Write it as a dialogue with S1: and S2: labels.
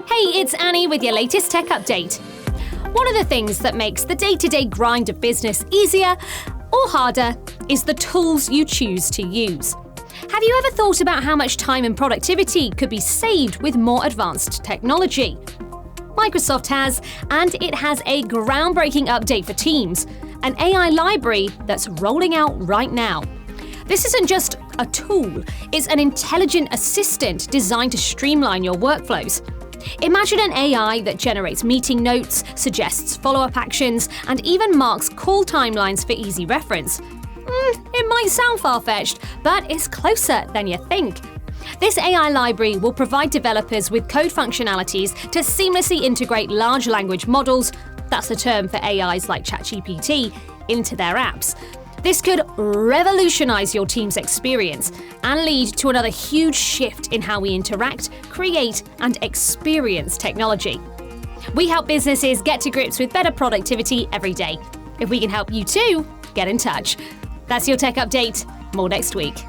S1: Hey, it's Annie with your latest tech update. One of the things that makes the day-to-day grind of business easier or harder is the tools you choose to use. Have you ever thought about how much time and productivity could be saved with more advanced technology? Microsoft has, and it has a groundbreaking update for Teams, an AI library that's rolling out right now. This isn't just a tool, it's an intelligent assistant designed to streamline your workflows. Imagine an AI that generates meeting notes, suggests follow-up actions, and even marks call timelines for easy reference. It might sound far-fetched, but it's closer than you think. This AI library will provide developers with code functionalities to seamlessly integrate large language models, that's the term for AIs like ChatGPT, into their apps. This could revolutionize your team's experience and lead to another huge shift in how we interact, create, and experience technology. We help businesses get to grips with better productivity every day. If we can help you too, get in touch. That's your tech update. More next week.